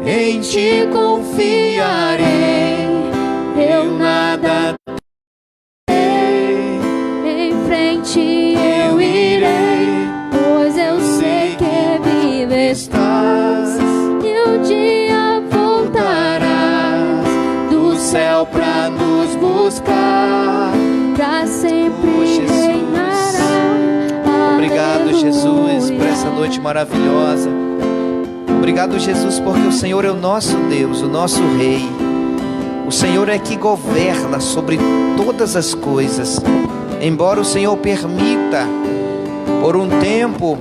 em ti confiarei, eu nada terei, Em frente eu irei, pois eu sei que vivo estás, e um dia voltarás do céu pra nos buscar. pra sempre Oh, Jesus. reinará. Obrigado, Jesus, por Aleluia. essa noite maravilhosa. Obrigado, Jesus, porque o Senhor é o nosso Deus, o nosso Rei. O Senhor é que governa sobre todas as coisas. Embora o Senhor permita por um tempo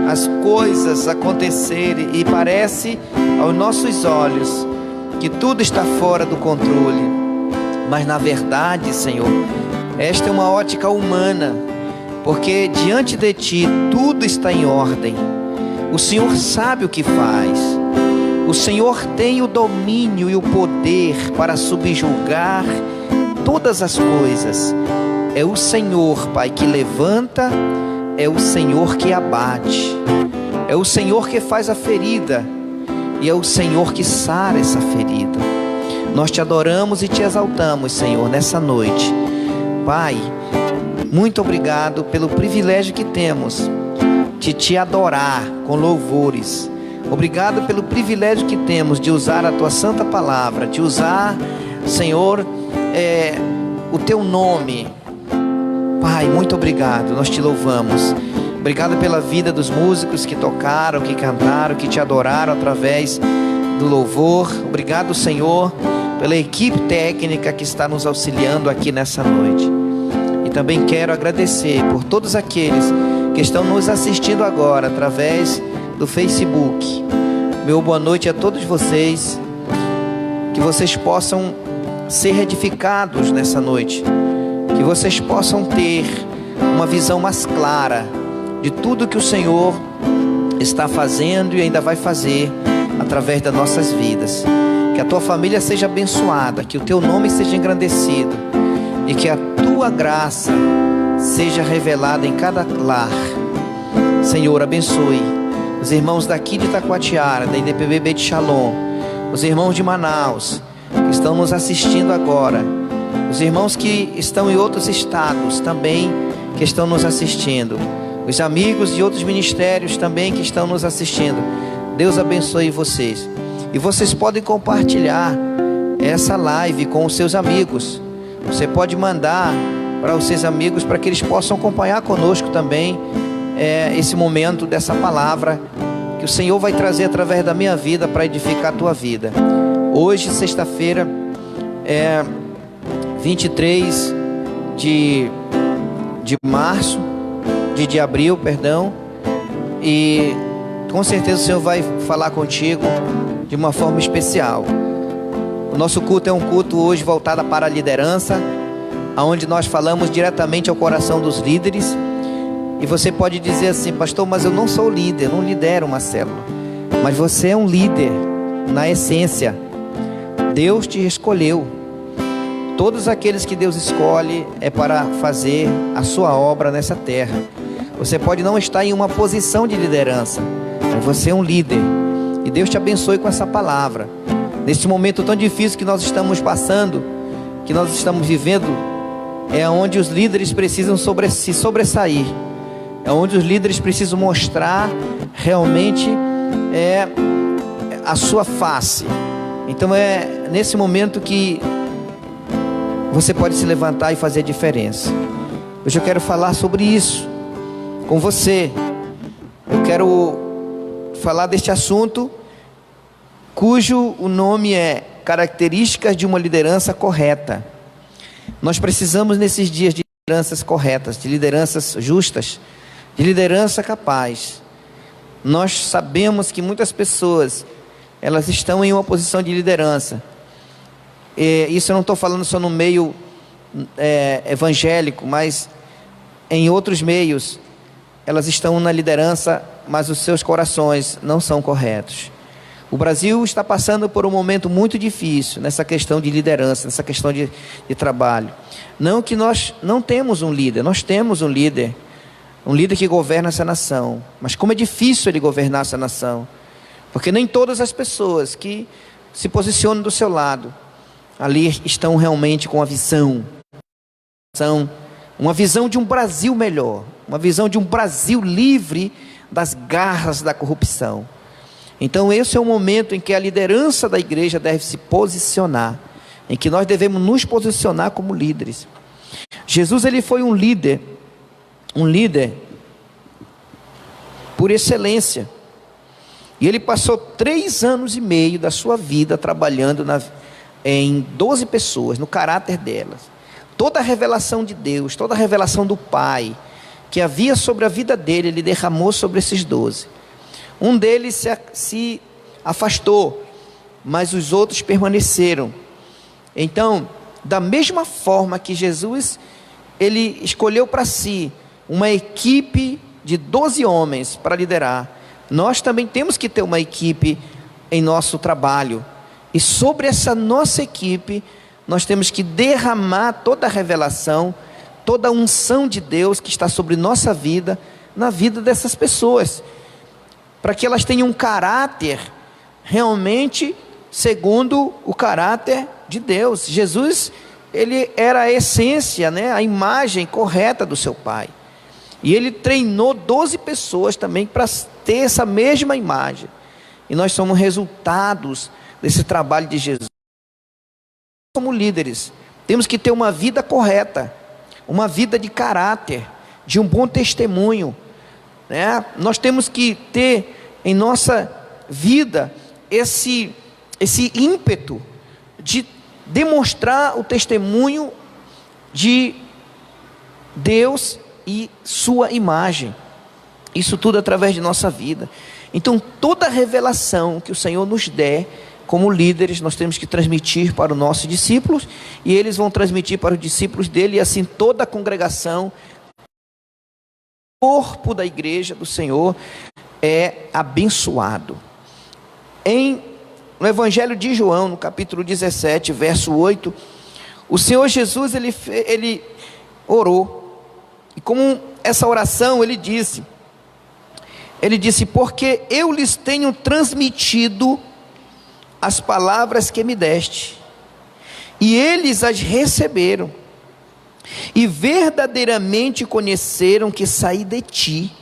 as coisas acontecerem e parece aos nossos olhos que tudo está fora do controle, mas na verdade, Senhor, esta é uma ótica humana, porque diante de ti tudo está em ordem. O Senhor sabe o que faz. O Senhor tem o domínio e o poder para subjugar todas as coisas. É o Senhor, Pai, que levanta, é o Senhor que abate, é o Senhor que faz a ferida, e é o Senhor que sara essa ferida. Nós te adoramos e te exaltamos, Senhor, nessa noite. Pai, muito obrigado pelo privilégio que temos de te adorar com louvores. Obrigado pelo privilégio que temos de usar a tua santa palavra, de usar, Senhor, o teu nome. Pai, muito obrigado, nós te louvamos. Obrigado pela vida dos músicos que tocaram, que cantaram, que te adoraram através do louvor. Obrigado, Senhor, pela equipe técnica que está nos auxiliando aqui nessa noite. E também quero agradecer por todos aqueles que estão nos assistindo agora através do Facebook. Meu boa noite a todos vocês, que vocês possam ser edificados nessa noite, que vocês possam ter uma visão mais clara de tudo que o Senhor está fazendo e ainda vai fazer através das nossas vidas. Que a tua família seja abençoada, que o teu nome seja engrandecido e que a tua graça seja revelada em cada lar. Senhor, abençoe os irmãos daqui de Itacoatiara, da IDPB Beit Shalom, os irmãos de Manaus que estão nos assistindo agora, os irmãos que estão em outros estados também que estão nos assistindo, os amigos de outros ministérios também que estão nos assistindo. Deus abençoe vocês. E vocês podem compartilhar essa live com os seus amigos. Você pode mandar para os seus amigos para que eles possam acompanhar conosco também esse momento dessa palavra que o Senhor vai trazer através da minha vida para edificar a tua vida. Hoje, sexta-feira, 23 de abril, perdão, e com certeza o Senhor vai falar contigo de uma forma especial. O nosso culto é um culto hoje voltado para a liderança, onde nós falamos diretamente ao coração dos líderes. E você pode dizer assim: pastor, mas eu não sou líder, não lidero uma célula. Mas você é um líder na essência. Deus te escolheu. Todos aqueles que Deus escolhe é para fazer a sua obra nessa terra. Você pode não estar em uma posição de liderança, mas você é um líder. E Deus te abençoe com essa palavra. Nesse momento tão difícil que nós estamos passando, que nós estamos vivendo, é onde os líderes precisam se sobressair. É onde os líderes precisam mostrar realmente a sua face. Então é nesse momento que você pode se levantar e fazer a diferença. Hoje eu quero falar sobre isso com você. Eu quero falar deste assunto cujo o nome é Características de uma Liderança Correta. Nós precisamos nesses dias de lideranças corretas, de lideranças justas, de liderança capaz. Nós sabemos que muitas pessoas, elas estão em uma posição de liderança. Isso eu não estou falando só no meio evangélico, mas em outros meios, elas estão na liderança, mas os seus corações não são corretos. O Brasil está passando por um momento muito difícil nessa questão de liderança, nessa questão de trabalho. Não que nós não temos um líder, nós temos um líder que governa essa nação. Mas como é difícil ele governar essa nação, Porque nem todas as pessoas que se posicionam do seu lado, ali estão realmente com a visão. Uma visão de um Brasil melhor. Uma visão de um Brasil livre das garras da corrupção. Então esse é o momento em que a liderança da igreja deve se posicionar. Em que nós devemos nos posicionar como líderes. Jesus, ele foi um líder por excelência. E ele passou 3 anos e meio da sua vida trabalhando em 12 pessoas, no caráter delas. Toda a revelação de Deus, toda a revelação do Pai, que havia sobre a vida dele, ele derramou sobre esses 12. Um deles se afastou, mas os outros permaneceram. Então, da mesma forma que Jesus, ele escolheu para si uma equipe de 12 homens para liderar, nós também temos que ter uma equipe em nosso trabalho. E sobre essa nossa equipe, nós temos que derramar toda a revelação, toda a unção de Deus que está sobre nossa vida, na vida dessas pessoas, para que elas tenham um caráter realmente segundo o caráter de Deus. Jesus, ele era a essência, a imagem correta do seu Pai. E ele treinou 12 pessoas também para ter essa mesma imagem. E nós somos resultados desse trabalho de Jesus. Como líderes, temos que ter uma vida correta, uma vida de caráter, de um bom testemunho, Nós temos que ter em nossa vida esse ímpeto de demonstrar o testemunho de Deus e sua imagem. Isso tudo através de nossa vida. Então toda a revelação que o Senhor nos der, como líderes, nós temos que transmitir para os nossos discípulos, e eles vão transmitir para os discípulos dele, e assim toda a congregação, o corpo da igreja do Senhor é abençoado. No Evangelho de João, no capítulo 17, verso 8, o Senhor Jesus, ele orou, e como essa oração, ele disse, porque eu lhes tenho transmitido as palavras que me deste, e eles as receberam, e verdadeiramente conheceram que saí de ti,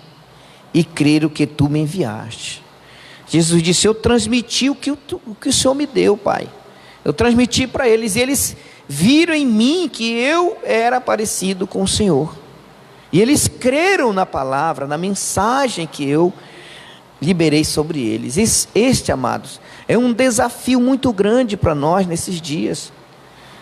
e creram que tu me enviaste. Jesus disse, eu transmiti o que o Senhor me deu, Pai. Eu transmiti para eles, e eles viram em mim que eu era parecido com o Senhor. E eles creram na palavra, na mensagem que eu liberei sobre eles. Este, amados, é um desafio muito grande para nós nesses dias.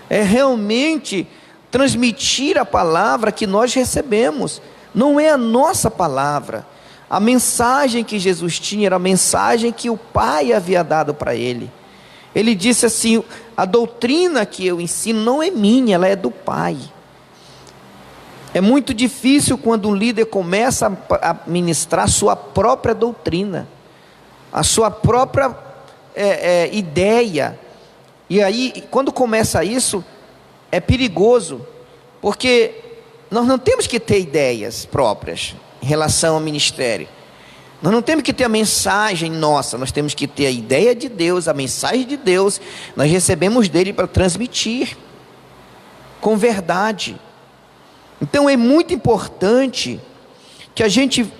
É realmente transmitir a palavra que nós recebemos. Não é a nossa palavra. A mensagem que Jesus tinha era a mensagem que o Pai havia dado para ele. Ele disse assim, a doutrina que eu ensino não é minha, ela é do Pai. É muito difícil quando um líder começa a ministrar a sua própria doutrina, a sua própria ideia. E aí, quando começa isso, é perigoso, porque nós não temos que ter ideias próprias em relação ao ministério. Nós não temos que ter a mensagem nossa, nós temos que ter a ideia de Deus, a mensagem de Deus. Nós recebemos dele para transmitir com verdade. Então é muito importante que a gente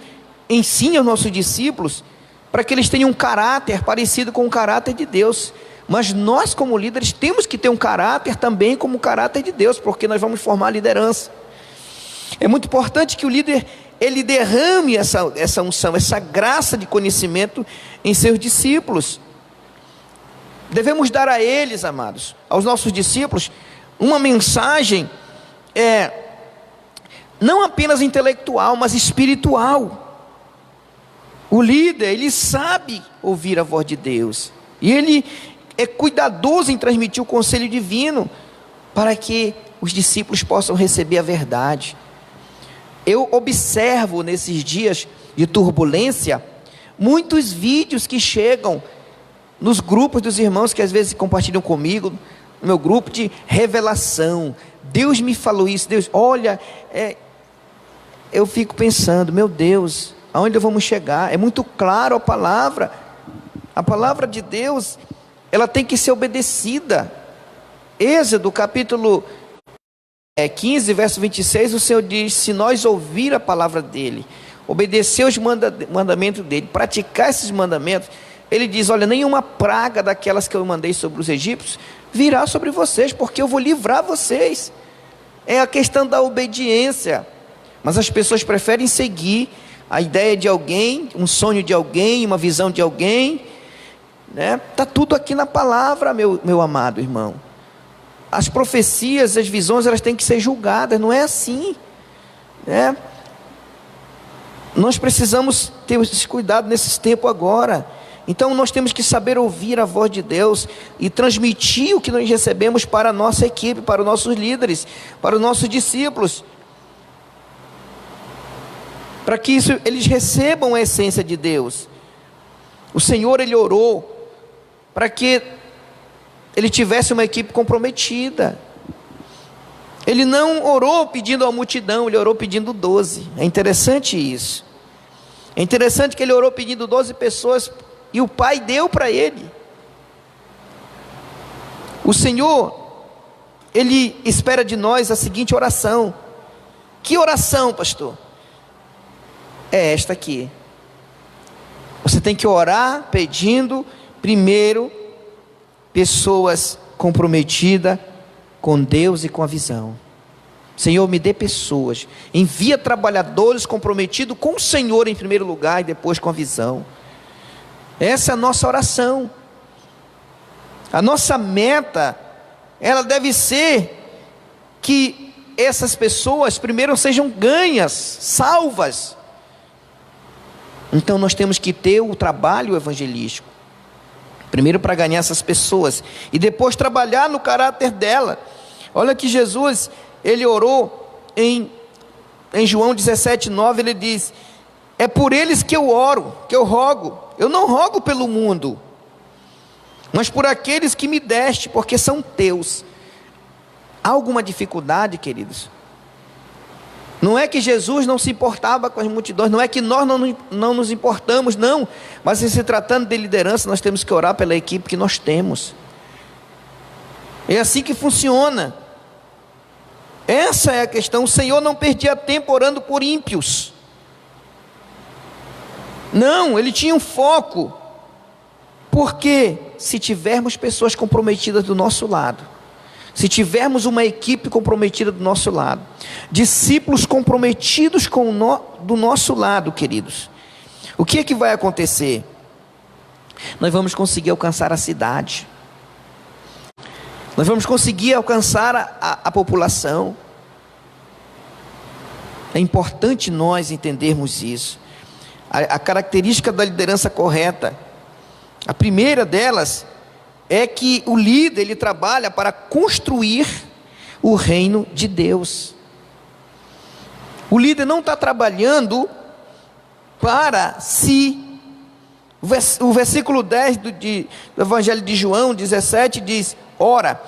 ensine aos nossos discípulos para que eles tenham um caráter parecido com o caráter de Deus. Mas nós, como líderes, temos que ter um caráter também como o caráter de Deus, porque nós vamos formar liderança. É muito importante que o líder, ele derrame essa unção, essa graça de conhecimento em seus discípulos. Devemos dar a eles, amados, aos nossos discípulos, uma mensagem não apenas intelectual, mas espiritual. O líder, ele sabe ouvir a voz de Deus, e ele é cuidadoso em transmitir o conselho divino, para que os discípulos possam receber a verdade. Eu observo nesses dias de turbulência, muitos vídeos que chegam nos grupos dos irmãos, que às vezes compartilham comigo, no meu grupo, de revelação. Deus me falou isso, Deus, olha, eu fico pensando, meu Deus, aonde vamos chegar? É muito claro a palavra, A palavra de Deus, ela tem que ser obedecida. Êxodo capítulo 15, verso 26, o Senhor diz: se nós ouvir a palavra dele, obedecer os mandamentos dele, praticar esses mandamentos, ele diz: olha, nenhuma praga daquelas que eu mandei sobre os egípcios virá sobre vocês, porque eu vou livrar vocês. É a questão da obediência. Mas as pessoas preferem seguir a ideia de alguém, um sonho de alguém, uma visão de alguém, né? Está tudo aqui na palavra, meu amado irmão. As profecias, as visões, elas têm que ser julgadas, não é assim, né? Nós precisamos ter esse cuidado nesses tempos agora. Então nós temos que saber ouvir a voz de Deus e transmitir o que nós recebemos para a nossa equipe, para os nossos líderes, para os nossos discípulos, para que eles recebam a essência de Deus. O Senhor, Ele orou para que Ele tivesse uma equipe comprometida. Ele não orou pedindo a multidão, Ele orou pedindo 12. É interessante isso. É interessante que Ele orou pedindo 12 pessoas e o Pai deu para Ele. O Senhor, Ele espera de nós a seguinte oração. Que oração, pastor? É esta aqui. Você tem que orar pedindo, primeiro, pessoas comprometidas com Deus e com a visão. Senhor, me dê pessoas, envia trabalhadores comprometidos com o Senhor em primeiro lugar e depois com a visão. Essa é a nossa oração. A nossa meta, ela deve ser que essas pessoas primeiro sejam ganhas, salvas. Então nós temos que ter o trabalho evangelístico, primeiro para ganhar essas pessoas, e depois trabalhar no caráter dela. Olha que Jesus, Ele orou em João 17:9, Ele diz: é por eles que eu oro, que eu rogo. Eu não rogo pelo mundo, mas por aqueles que me deste, porque são teus. Há alguma dificuldade, queridos? Não é que Jesus não se importava com as multidões, não é que nós não nos importamos, não. Mas em se tratando de liderança, nós temos que orar pela equipe que nós temos. É assim que funciona. Essa é a questão. O Senhor não perdia tempo orando por ímpios. Não, Ele tinha um foco. Porque se tivermos pessoas comprometidas do nosso lado, se tivermos uma equipe comprometida do nosso lado, discípulos comprometidos do nosso lado, queridos, o que é que vai acontecer? Nós vamos conseguir alcançar a cidade, nós vamos conseguir alcançar a população. É importante nós entendermos isso. A característica da liderança correta, a primeira delas é que o líder, ele trabalha para construir o reino de Deus. O líder não está trabalhando para si. O versículo 10 do Evangelho de João 17 diz: ora,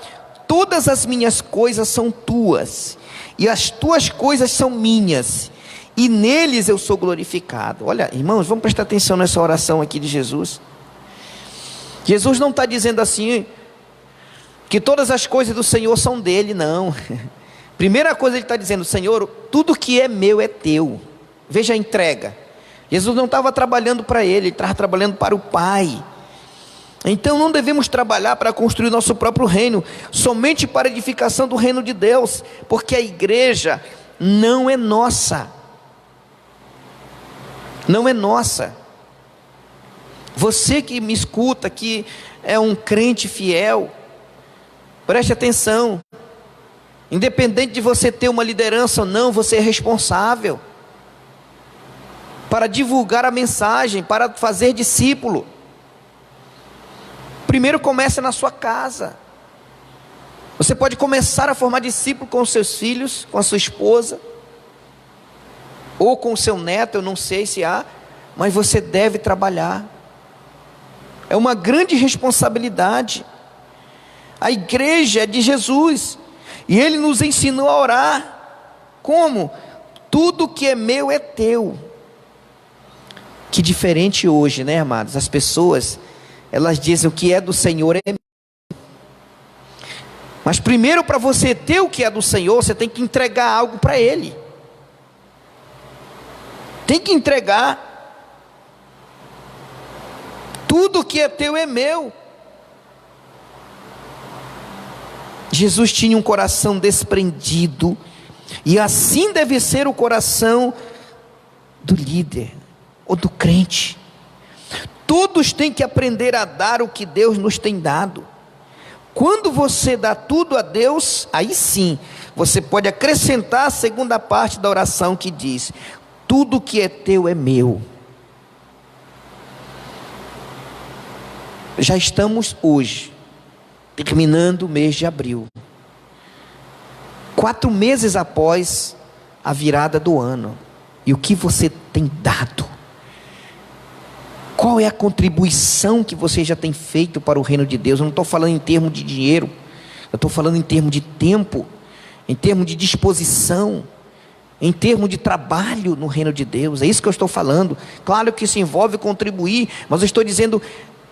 todas as minhas coisas são tuas, e as tuas coisas são minhas, e neles eu sou glorificado. Olha, irmãos, vamos prestar atenção nessa oração aqui de Jesus. Jesus não está dizendo assim, que todas as coisas do Senhor são dele, não. Primeira coisa ele está dizendo: Senhor, tudo que é meu é teu. Veja a entrega. Jesus não estava trabalhando para ele estava trabalhando para o Pai. Então não devemos trabalhar para construir nosso próprio reino, somente para a edificação do reino de Deus, porque a igreja não é nossa. Não é nossa. Você que me escuta, que é um crente fiel, preste atenção. Independente de você ter uma liderança ou não, você é responsável para divulgar a mensagem, para fazer discípulo. Primeiro começa na sua casa. Você pode começar a formar discípulo com os seus filhos, com a sua esposa, ou com o seu neto, eu não sei se há, mas você deve trabalhar. É uma grande responsabilidade. A igreja é de Jesus, e Ele nos ensinou a orar. Como? Tudo que é meu é teu. Que diferente hoje, né, amados? As pessoas, elas dizem: o que é do Senhor é meu. Mas primeiro, para você ter o que é do Senhor, você tem que entregar algo para Ele. Tem que entregar. Tudo que é teu é meu. Jesus tinha um coração desprendido, e assim deve ser o coração do líder ou do crente. Todos têm que aprender a dar o que Deus nos tem dado. Quando você dá tudo a Deus, aí sim, você pode acrescentar a segunda parte da oração que diz: tudo que é teu é meu. Já estamos hoje, terminando o mês de abril, 4 meses após a virada do ano. E o que você tem dado? Qual é a contribuição que você já tem feito para o reino de Deus? Eu não estou falando em termos de dinheiro, eu estou falando em termos de tempo, em termos de disposição, em termos de trabalho no reino de Deus. É isso que eu estou falando. Claro que isso envolve contribuir, mas eu estou dizendo,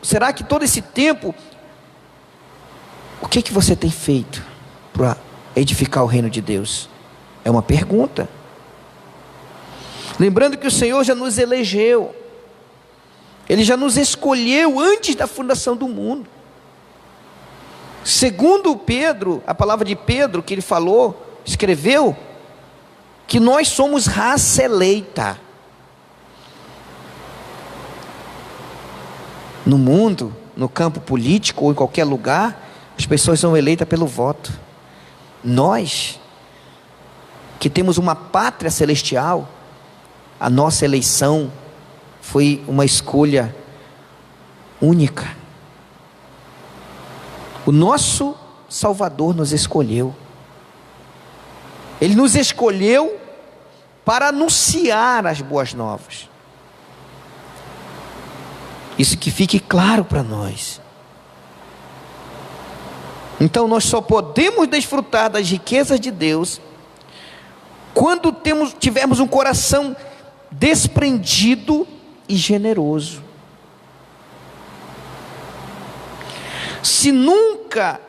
será que todo esse tempo, o que você tem feito para edificar o reino de Deus? É uma pergunta. Lembrando que o Senhor já nos elegeu, Ele já nos escolheu antes da fundação do mundo. Segundo Pedro, a palavra de Pedro que ele falou, escreveu, que nós somos raça eleita. No mundo, no campo político ou em qualquer lugar, as pessoas são eleitas pelo voto. Nós, que temos uma pátria celestial, a nossa eleição foi uma escolha única. O nosso Salvador nos escolheu. Ele nos escolheu para anunciar as boas novas. Isso que fique claro para nós. Então nós só podemos desfrutar das riquezas de Deus quando tivermos um coração desprendido e generoso. Se nunca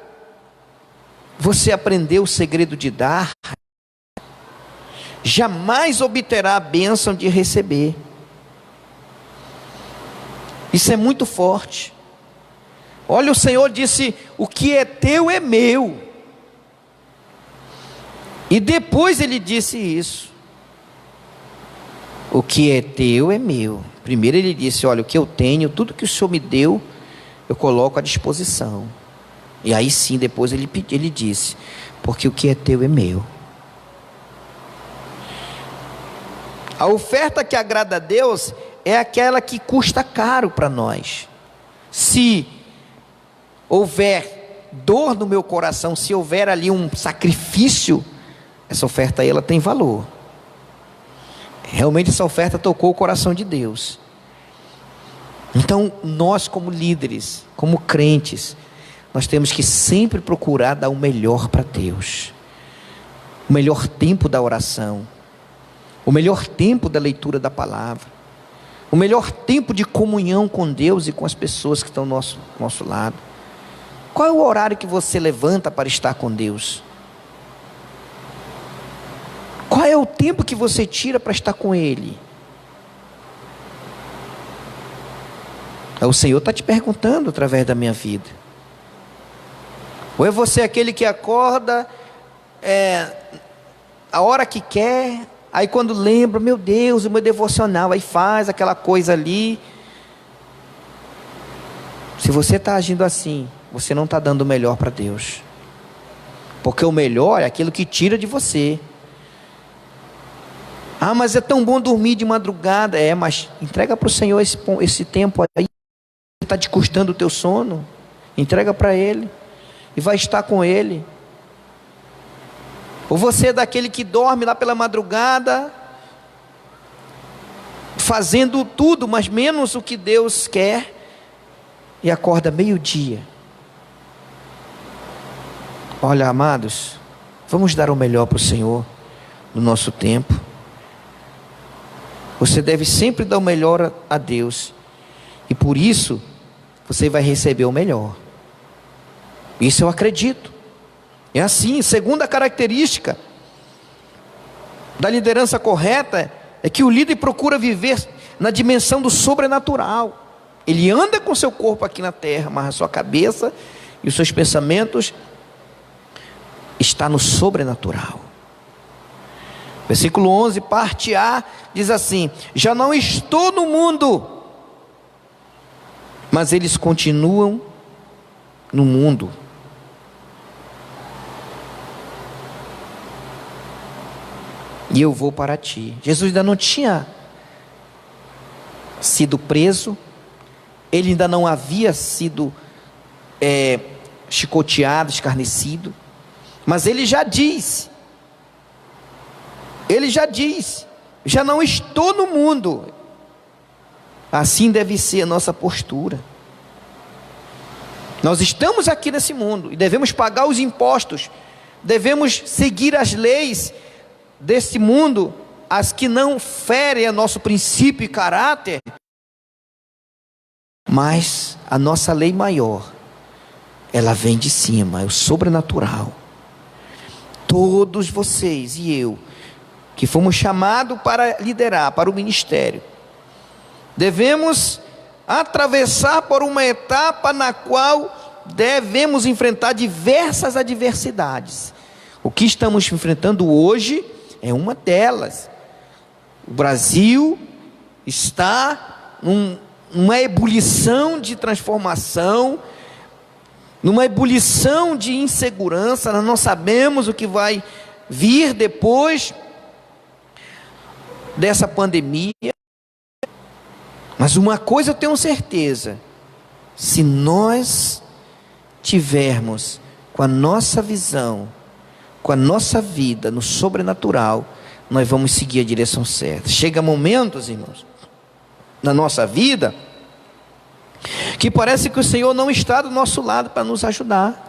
você aprendeu o segredo de dar, jamais obterá a bênção de receber. Isso é muito forte. Olha, o Senhor disse: o que é teu é meu. E depois Ele disse isso: o que é teu é meu. Primeiro Ele disse: olha, o que eu tenho, tudo que o Senhor me deu, eu coloco à disposição. E aí sim, depois Ele disse: porque o que é teu é meu. A oferta que agrada a Deus é aquela que custa caro para nós. Se houver dor no meu coração, se houver ali um sacrifício, essa oferta aí, ela tem valor. Realmente essa oferta tocou o coração de Deus. Então nós, como líderes, como crentes, nós temos que sempre procurar dar o melhor para Deus. O melhor tempo da oração, o melhor tempo da leitura da palavra, o melhor tempo de comunhão com Deus e com as pessoas que estão ao nosso lado. Qual é o horário que você levanta para estar com Deus? Qual é o tempo que você tira para estar com Ele? O Senhor está te perguntando através da minha vida. Ou é você aquele que acorda a hora que quer, aí quando lembra, meu Deus, o meu devocional, aí faz aquela coisa ali. Se você está agindo assim, você não está dando o melhor para Deus. Porque o melhor é aquilo que tira de você. Ah, mas é tão bom dormir de madrugada. Mas entrega para o Senhor esse tempo aí. Está te custando o teu sono. Entrega para Ele e vai estar com Ele. Ou você é daquele que dorme lá pela madrugada, fazendo tudo, mas menos o que Deus quer, e acorda meio-dia. Olha, amados, vamos dar o melhor para o Senhor no nosso tempo. Você deve sempre dar o melhor a Deus. E por isso, você vai receber o melhor. Isso eu acredito. É assim. Segunda característica da liderança correta é que o líder procura viver na dimensão do sobrenatural. Ele anda com seu corpo aqui na terra, mas a sua cabeça e os seus pensamentos está no sobrenatural. Versículo 11, parte A, diz assim: já não estou no mundo, mas eles continuam no mundo. E eu vou para ti. Jesus ainda não tinha sido preso, ele ainda não havia sido chicoteado, escarnecido, mas ele já diz, já não estou no mundo. Assim deve ser a nossa postura. Nós estamos aqui nesse mundo e devemos pagar os impostos, devemos seguir as leis desse mundo, as que não ferem a nosso princípio e caráter, mas a nossa lei maior, ela vem de cima, é o sobrenatural. Todos vocês e eu, que fomos chamados para liderar, para o ministério, devemos atravessar por uma etapa na qual devemos enfrentar diversas adversidades. O que estamos enfrentando hoje é uma delas. O Brasil está numa ebulição de transformação, numa ebulição de insegurança. Nós não sabemos o que vai vir depois dessa pandemia, mas uma coisa eu tenho certeza: se nós tivermos com a nossa visão, com a nossa vida no sobrenatural, nós vamos seguir a direção certa. Chega momentos, irmãos, na nossa vida, que parece que o Senhor não está do nosso lado para nos ajudar.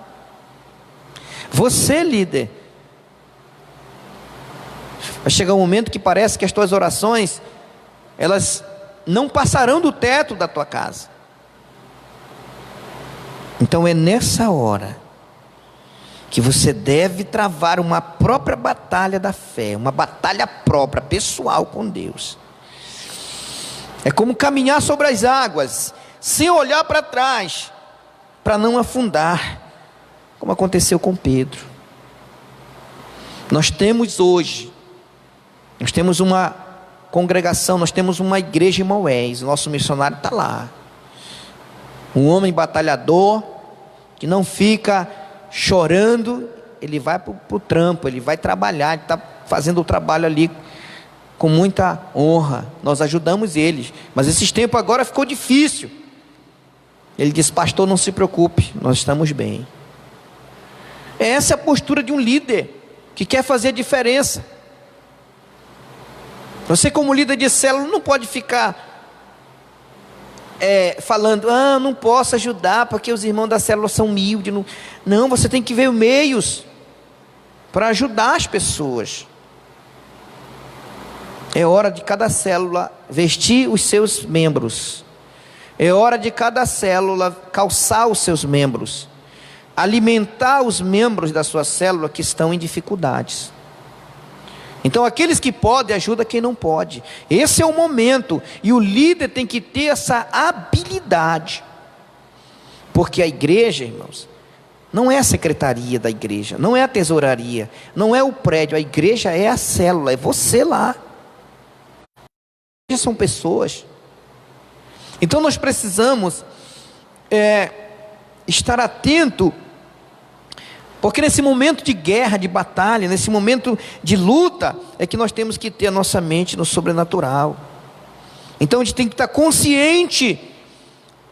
Você, líder, vai chegar um momento que parece que as tuas orações, elas não passarão do teto da tua casa. Então é nessa hora que você deve travar uma própria batalha da fé, uma batalha própria, pessoal com Deus. É como caminhar sobre as águas, sem olhar para trás, para não afundar, como aconteceu com Pedro. Nós temos uma congregação, nós temos uma igreja em Maués, o nosso missionário está lá. Um homem batalhador, que não fica chorando, ele vai para o trampo, ele vai trabalhar, ele está fazendo o trabalho ali com muita honra. Nós ajudamos eles, mas esses tempos agora ficou difícil. Ele disse: pastor, não se preocupe, nós estamos bem. Essa é a postura de um líder que quer fazer a diferença. Você, como líder de célula, não pode ficar falando: não posso ajudar porque os irmãos da célula são humildes. Não, você tem que ver meios para ajudar as pessoas. É hora de cada célula vestir os seus membros. É hora de cada célula calçar os seus membros, alimentar os membros da sua célula que estão em dificuldades. Então aqueles que podem, ajuda quem não pode. Esse é o momento, e o líder tem que ter essa habilidade, porque a igreja, irmãos, não é a secretaria da igreja, não é a tesouraria, não é o prédio. A igreja é a célula, é você lá. A igreja são pessoas. Então nós precisamos estar atento, porque nesse momento de guerra, de batalha, nesse momento de luta, é que nós temos que ter a nossa mente no sobrenatural. Então a gente tem que estar consciente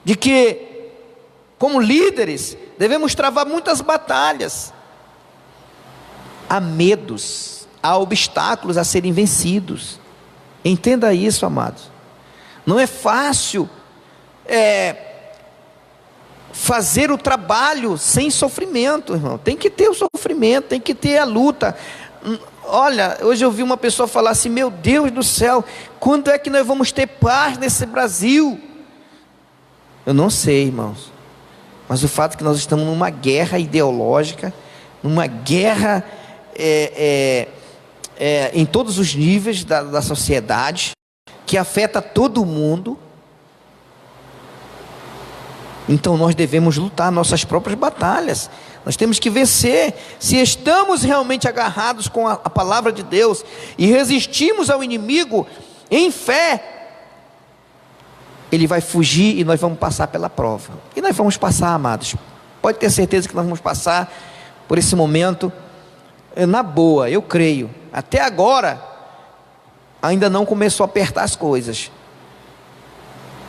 de que, como líderes, devemos travar muitas batalhas. Há medos, há obstáculos a serem vencidos. Entenda isso, amados. Não é fácil fazer o trabalho sem sofrimento, irmão. Tem que ter o sofrimento, tem que ter a luta. Olha, hoje eu vi uma pessoa falar assim: meu Deus do céu, quando é que nós vamos ter paz nesse Brasil? Eu não sei, irmãos. Mas o fato é que nós estamos numa guerra ideológica, numa guerra em todos os níveis da sociedade, que afeta todo mundo. Então nós devemos lutar nossas próprias batalhas. Nós temos que vencer. Se estamos realmente agarrados com a palavra de Deus e resistimos ao inimigo em fé, ele vai fugir e nós vamos passar pela prova. E nós vamos passar, amados. Pode ter certeza que nós vamos passar por esse momento na boa, eu creio. Até agora ainda não começou a apertar as coisas,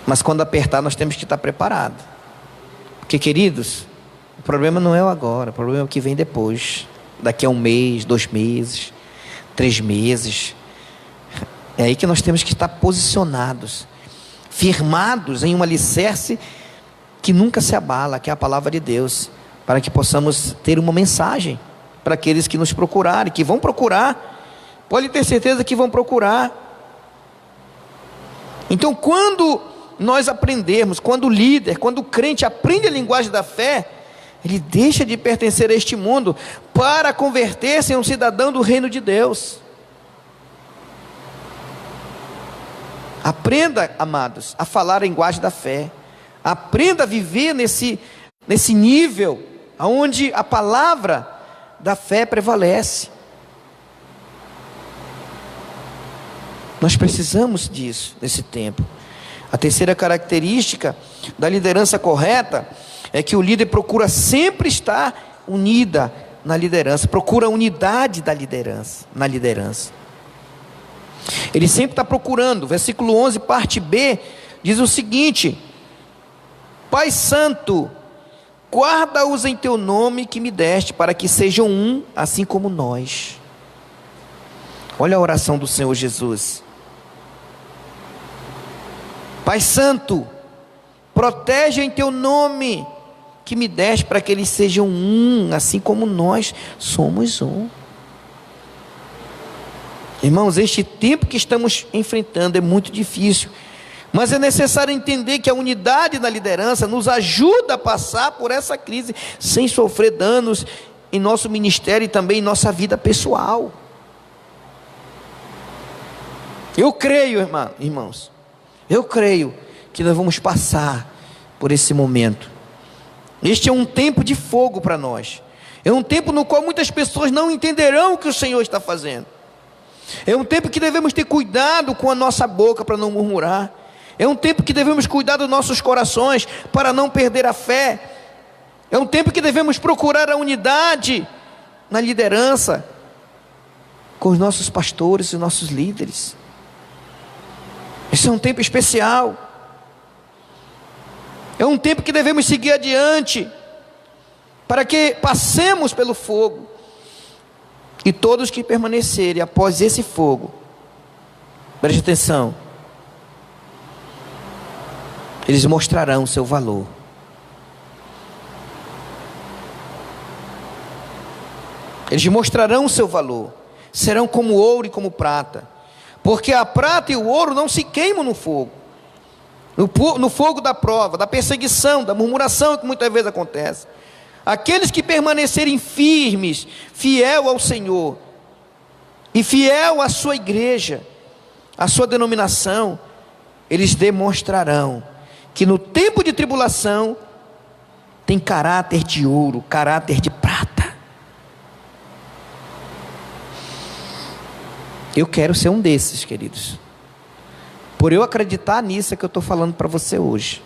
mas quando apertar nós temos que estar preparados. Porque, queridos, o problema não é o agora, o problema é o que vem depois. Daqui a 1 mês, 2 meses, 3 meses. É aí que nós temos que estar posicionados, firmados em um alicerce que nunca se abala, que é a palavra de Deus, para que possamos ter uma mensagem para aqueles que nos procurarem, que vão procurar. Pode ter certeza que vão procurar. Então, quando nós aprendermos, quando o líder, quando o crente aprende a linguagem da fé, ele deixa de pertencer a este mundo para converter-se em um cidadão do reino de Deus. Aprenda, amados, a falar a linguagem da fé. Aprenda a viver nesse nível onde a palavra da fé prevalece. Nós precisamos disso nesse tempo. A terceira característica da liderança correta é que o líder procura sempre estar unida na liderança, procura a unidade da liderança, na liderança. Ele sempre está procurando. Versículo 11, parte B, diz o seguinte: Pai Santo, guarda-os em teu nome que me deste, para que sejam um, assim como nós. Olha a oração do Senhor Jesus. Pai Santo, protege em teu nome que me deste, para que eles sejam um, assim como nós somos um. Irmãos, este tempo que estamos enfrentando é muito difícil, mas é necessário entender que a unidade da liderança nos ajuda a passar por essa crise sem sofrer danos em nosso ministério e também em nossa vida pessoal. Eu creio, irmãos, eu creio que nós vamos passar por esse momento. Este é um tempo de fogo para nós. É um tempo no qual muitas pessoas não entenderão o que o Senhor está fazendo. É um tempo que devemos ter cuidado com a nossa boca para não murmurar. É um tempo que devemos cuidar dos nossos corações para não perder a fé. É um tempo que devemos procurar a unidade na liderança com os nossos pastores e nossos líderes. Esse é um tempo especial. É um tempo que devemos seguir adiante para que passemos pelo fogo. E todos que permanecerem após esse fogo, preste atenção, eles mostrarão o seu valor. Eles mostrarão o seu valor. Serão como ouro e como prata. Porque a prata e o ouro não se queimam no fogo. No fogo da prova, da perseguição, da murmuração que muitas vezes acontece. Aqueles que permanecerem firmes, fiel ao Senhor, e fiel à sua igreja, à sua denominação, eles demonstrarão que no tempo de tribulação, tem caráter de ouro, caráter de prata. Eu quero ser um desses, queridos. Por eu acreditar nisso é que eu estou falando para você hoje.